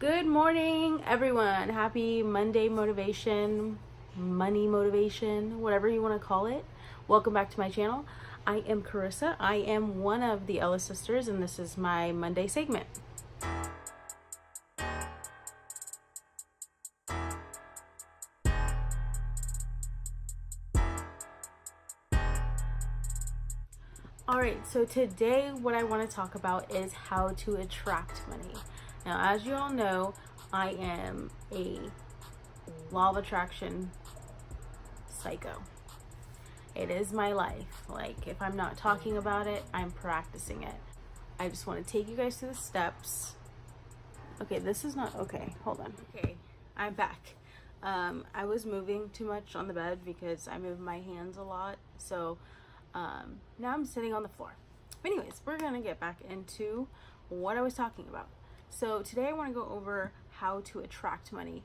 Good morning, everyone. Happy Monday motivation, money motivation, whatever you want to call it. Welcome back to my channel. I am Carissa. I am one of the Ellis sisters, and this is my Monday segment. All right, so today what I want to talk about is how to attract money. Now, as you all know, I am a law of attraction psycho. It is my life. Like, if I'm not talking about it, I'm practicing it. I just want to take you guys through the steps. Okay, this is not okay. Hold on. Okay, I'm back. I was moving too much on the bed because I move my hands a lot. So now I'm sitting on the floor. But anyways, we're gonna get back into what I was talking about. So today I want to go over how to attract money.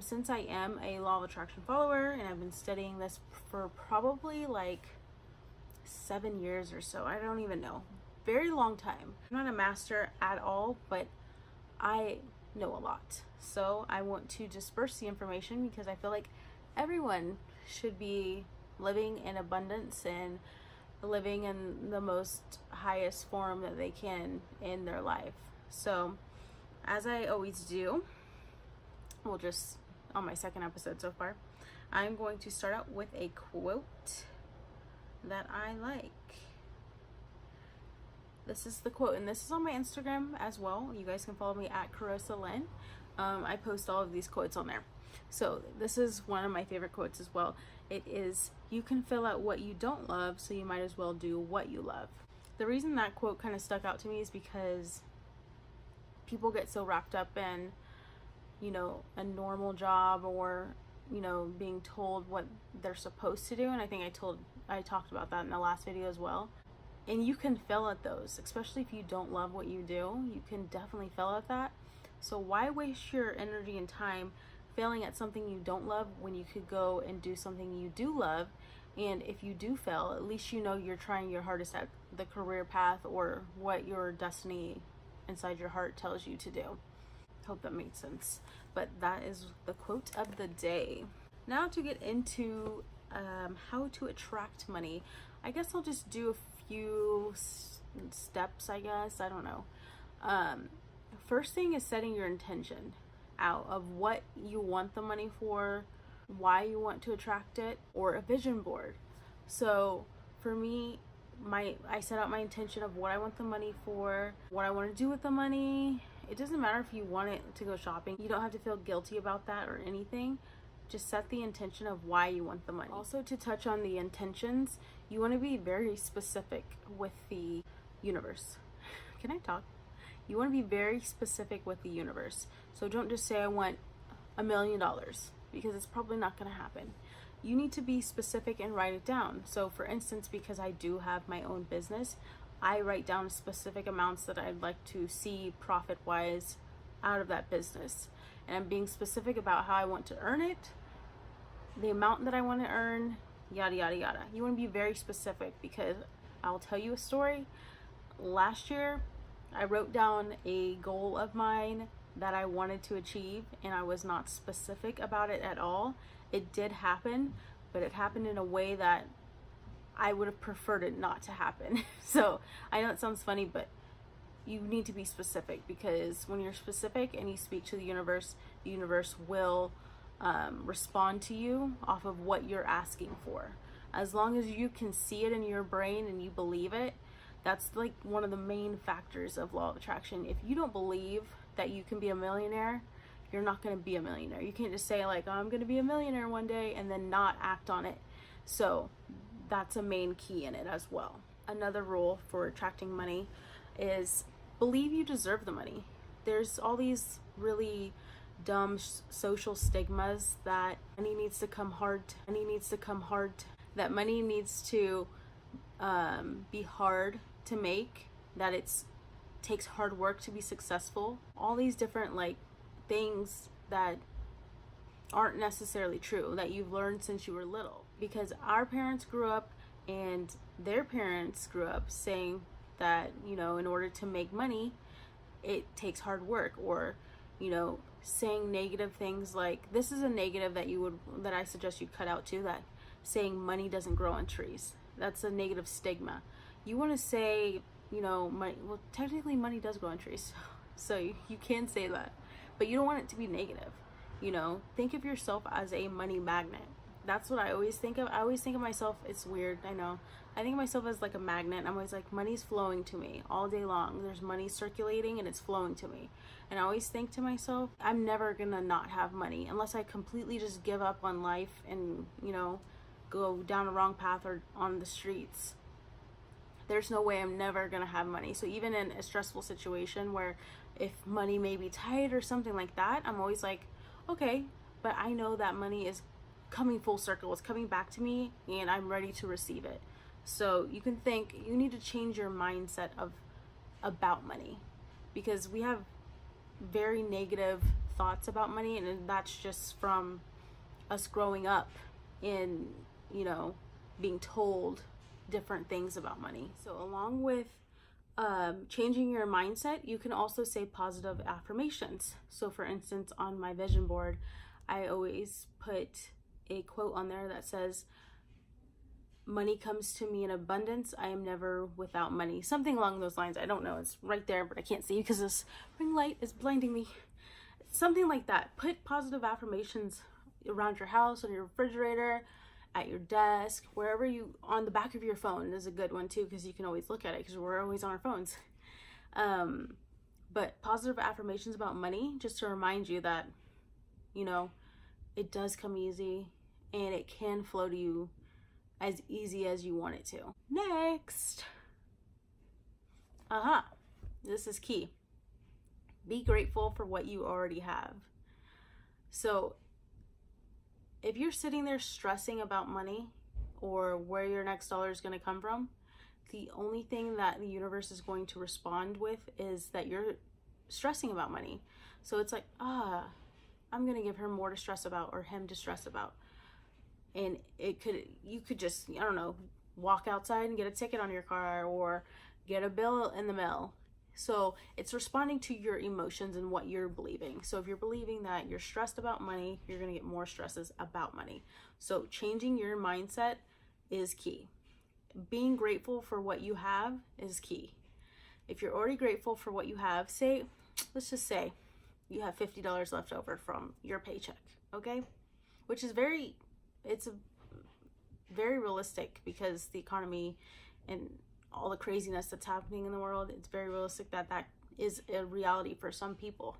Since I am a law of attraction follower and I've been studying this for probably like 7 years or so, I don't even know, very long time. I'm not a master at all, but I know a lot. So I want to disperse the information because I feel like everyone should be living in abundance and living in the most highest form that they can in their life. So as I always do, well, just on my second episode so far, I'm going to start out with a quote that I like. This is the quote, and this is on my Instagram as well. You guys can follow me at Carissa Lynn. I post all of these quotes on there. So this is one of my favorite quotes as well. It is, "You can fill out what you don't love, so you might as well do what you love." The reason that quote kind of stuck out to me is because people get so wrapped up in, a normal job or, being told what they're supposed to do. And I think I talked about that in the last video as well. And you can fail at those, especially if you don't love what you do. You can definitely fail at that. So why waste your energy and time failing at something you don't love when you could go and do something you do love? And if you do fail, at least you know you're trying your hardest at the career path or what your destiny inside your heart tells you to do. Hope that made sense. But that is the quote of the day. Now to get into how to attract money. I guess I'll just do a few steps, I guess. I don't know. First thing is setting your intention out of what you want the money for, why you want to attract it, or a vision board. So for me, I set out my intention of what I want the money for, what I want to do with the money. It doesn't matter if you want it to go shopping. You don't have to feel guilty about that or anything. Just set the intention of why you want the money. Also, to touch on the intentions, you want to be very specific with the universe. Can I talk? You want to be very specific with the universe. So don't just say I want $1 million, because it's probably not going to happen. You need to be specific and write it down. So for instance, because I do have my own business, I write down specific amounts that I'd like to see profit-wise out of that business. And I'm being specific about how I want to earn it, the amount that I want to earn, yada, yada, yada. You want to be very specific, because I'll tell you a story. Last year, I wrote down a goal of mine that I wanted to achieve, and I was not specific about it at all. It did happen, but it happened in a way that I would have preferred it not to happen. So I know it sounds funny, but you need to be specific, because when you're specific and you speak to the universe will respond to you off of what you're asking for. As long as you can see it in your brain and you believe it, that's like one of the main factors of law of attraction. If you don't believe that you can be a millionaire, you're not going to be a millionaire. You can't just say like, oh, I'm going to be a millionaire one day and then not act on it. So that's a main key in it as well. Another rule for attracting money is believe you deserve the money. There's all these really dumb social stigmas that money needs to come hard, that money needs to be hard to make, that it takes hard work to be successful. All these different things that aren't necessarily true, that you've learned since you were little, because our parents grew up and their parents grew up saying that in order to make money it takes hard work, or you know, saying negative things like, this is a negative that I suggest you cut out too, that saying money doesn't grow on trees. That's a negative stigma. You want to say, you know, money, well, technically money does grow on trees. So you can say that, but you don't want it to be negative. You know, think of yourself as a money magnet. That's what I always think of. I always think of myself, it's weird, I know. I think of myself as like a magnet. I'm always like, money's flowing to me all day long. There's money circulating and it's flowing to me. And I always think to myself, I'm never gonna not have money unless I completely just give up on life and, you know, go down a wrong path or on the streets. There's no way I'm never gonna have money. So even in a stressful situation where if money may be tight or something like that, I'm always like, okay, but I know that money is coming full circle. It's coming back to me and I'm ready to receive it. So you can think, you need to change your mindset about money, because we have very negative thoughts about money, and that's just from us growing up in, you know, being told different things about money. So along with changing your mindset, you can also say positive affirmations. So for instance, on my vision board, I always put a quote on there that says, money comes to me in abundance. I am never without money. Something along those lines. I don't know. It's right there, but I can't see because this ring light is blinding me. Something like that. Put positive affirmations around your house, on your refrigerator, at your desk, wherever you, on the back of your phone is a good one too, because you can always look at it because we're always on our phones. But positive affirmations about money, just to remind you that, you know, it does come easy and it can flow to you as easy as you want it to. Next. This is key. Be grateful for what you already have. So if you're sitting there stressing about money or where your next dollar is going to come from, the only thing that the universe is going to respond with is that you're stressing about money. So it's like, I'm going to give her more to stress about, or him to stress about. And you could just, I don't know, walk outside and get a ticket on your car or get a bill in the mail. So it's responding to your emotions and what you're believing. So if you're believing that you're stressed about money, you're going to get more stresses about money. So changing your mindset is key. Being grateful for what you have is key. If you're already grateful for what you have, let's just say you have $50 left over from your paycheck, okay? Which is very realistic, because the economy and all the craziness that's happening in the world, it's very realistic that is a reality for some people.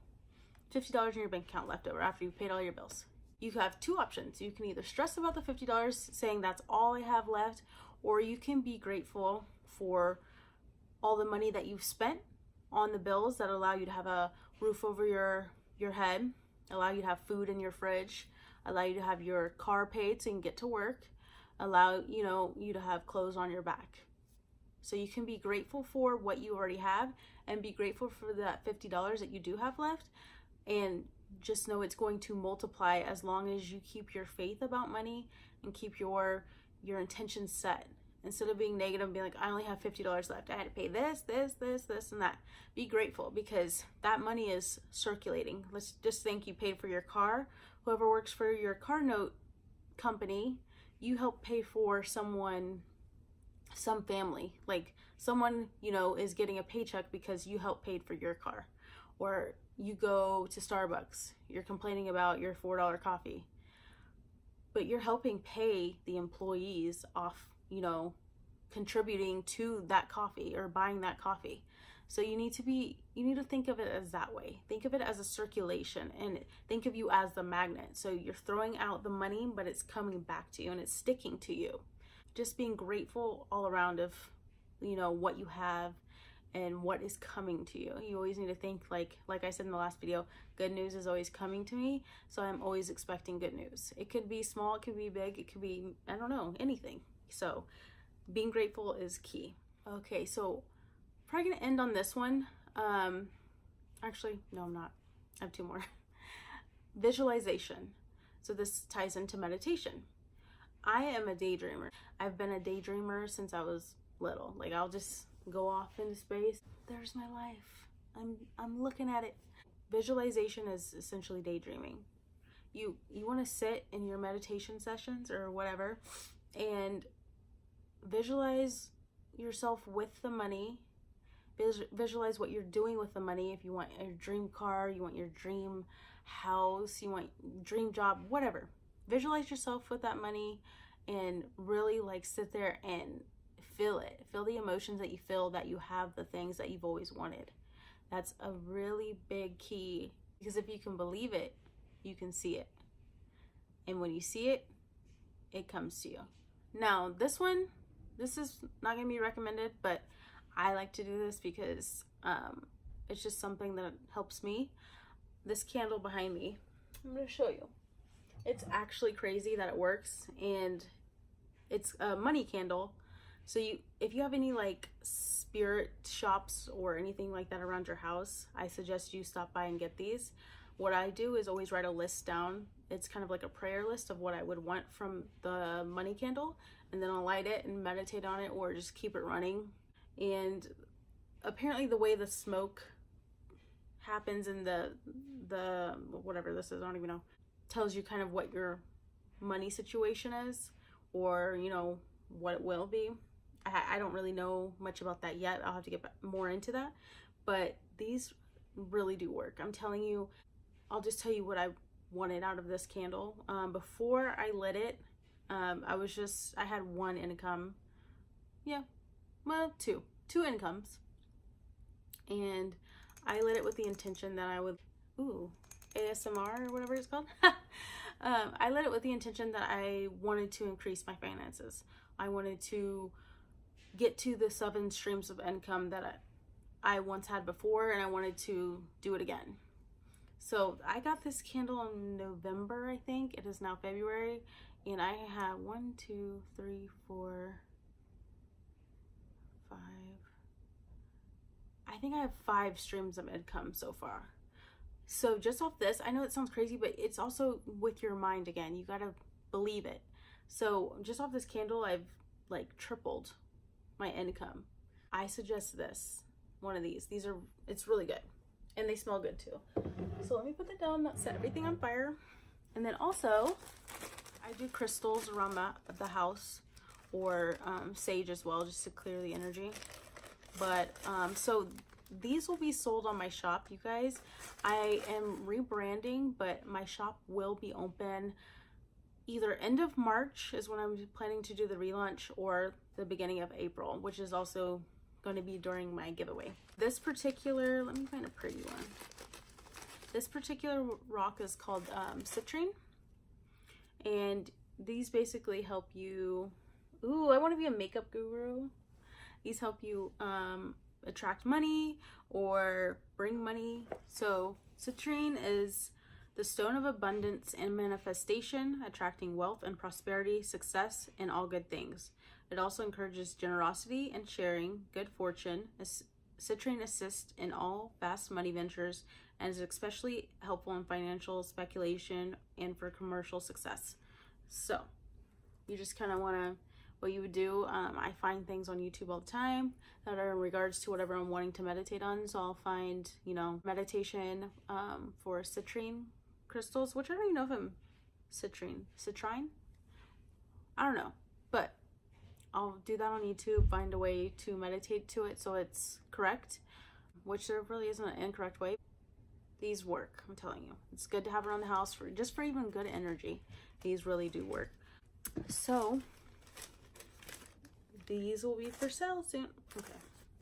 $50 in your bank account left over after you've paid all your bills. You have two options. You can either stress about the $50 saying that's all I have left, or you can be grateful for all the money that you've spent on the bills that allow you to have a roof over your head, allow you to have food in your fridge, allow you to have your car paid so you can get to work, allow you to have clothes on your back. So you can be grateful for what you already have and be grateful for that $50 that you do have left, and just know it's going to multiply as long as you keep your faith about money and keep your intentions set. Instead of being negative and being like, I only have $50 left, I had to pay this, and that. Be grateful, because that money is circulating. Let's just think you paid for your car. Whoever works for your car note company, you help pay for some family, like someone, is getting a paycheck because you helped paid for your car. Or you go to Starbucks, you're complaining about your $4 coffee, but you're helping pay the employees off, contributing to that coffee or buying that coffee. So you need to think of it as that way. Think of it as a circulation, and think of you as the magnet. So you're throwing out the money, but it's coming back to you and it's sticking to you. Just being grateful all around of, what you have and what is coming to you. You always need to think, like I said in the last video, good news is always coming to me. So I'm always expecting good news. It could be small, it could be big, it could be, I don't know, anything. So being grateful is key. Okay, so probably gonna end on this one. Actually, no, I'm not. I have two more. Visualization. So this ties into meditation. I am a daydreamer. I've been a daydreamer since I was little. Like, I'll just go off into space. There's my life. I'm looking at it. visualization is essentially daydreaming. You want to sit in your meditation sessions or whatever and visualize yourself with the money. Visualize what you're doing with the money. If you want your dream car, you want your dream house, you want dream job, whatever. Visualize yourself with that money and really like sit there and feel it. Feel the emotions that you feel that you have the things that you've always wanted. That's a really big key, because if you can believe it, you can see it. And when you see it, it comes to you. Now, this is not going to be recommended, but I like to do this because it's just something that helps me. This candle behind me, I'm going to show you. It's actually crazy that it works, and it's a money candle. So if you have any like spirit shops or anything like that around your house, I suggest you stop by and get these. What I do is always write a list down. It's kind of like a prayer list of what I would want from the money candle, and then I'll light it and meditate on it, or just keep it running. And apparently the way the smoke happens in the whatever this is, I don't even know, tells you kind of what your money situation is, or you know what it will be. I don't really know much about that yet. I'll have to get more into that, but these really do work. I'm telling you. I'll just tell you what I wanted out of this candle. Before I lit it, I had one income. Yeah, well, two incomes. And I lit it with the intention that I would, ASMR or whatever it's called. I lit it with the intention that I wanted to increase my finances. I wanted to get to the 7 streams of income that I once had before, and I wanted to do it again. So I got this candle in November, I think. It is now February, and I have 1, 2, 3, 4, 5. I think I have 5 streams of income so far. So just off this, I know it sounds crazy, but it's also with your mind again. You gotta believe it. So just off this candle, I've like tripled my income. I suggest this, one of these. It's really good. And they smell good too. So let me put that down, set everything on fire. And then also, I do crystals around the house, or sage as well, just to clear the energy. But so these will be sold on my shop, you guys. I am rebranding, but my shop will be open either end of March is when I'm planning to do the relaunch, or the beginning of April, which is also going to be during my giveaway. This particular, let me find a pretty one. This particular rock is called citrine, and these basically help you, I want to be a makeup guru. These help you attract money or bring money. So citrine is the stone of abundance and manifestation, attracting wealth and prosperity, success, and all good things. It also encourages generosity and sharing, good fortune. Citrine assists in all fast money ventures and is especially helpful in financial speculation and for commercial success. So you just kind of want to, what you would do, I find things on YouTube all the time that are in regards to whatever I'm wanting to meditate on. So I'll find, meditation for citrine crystals, which I don't even know if I'm citrine, I don't know, but I'll do that on YouTube, find a way to meditate to it so it's correct, which there really isn't an incorrect way. These work, I'm telling you. It's good to have around the house for even good energy. These really do work. So these will be for sale soon. Okay.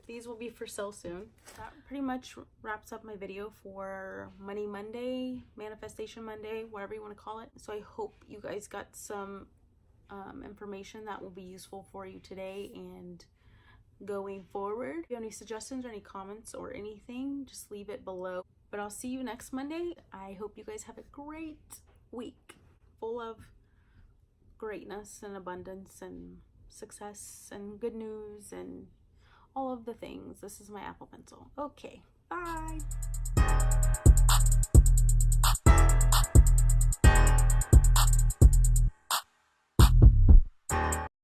These will be for sale soon. That pretty much wraps up my video for Money Monday, Manifestation Monday, whatever you want to call it. So I hope you guys got some information that will be useful for you today and going forward. If you have any suggestions or any comments or anything, just leave it below. But I'll see you next Monday. I hope you guys have a great week full of greatness and abundance and success and good news and all of the things. This is my Apple Pencil. Okay, bye.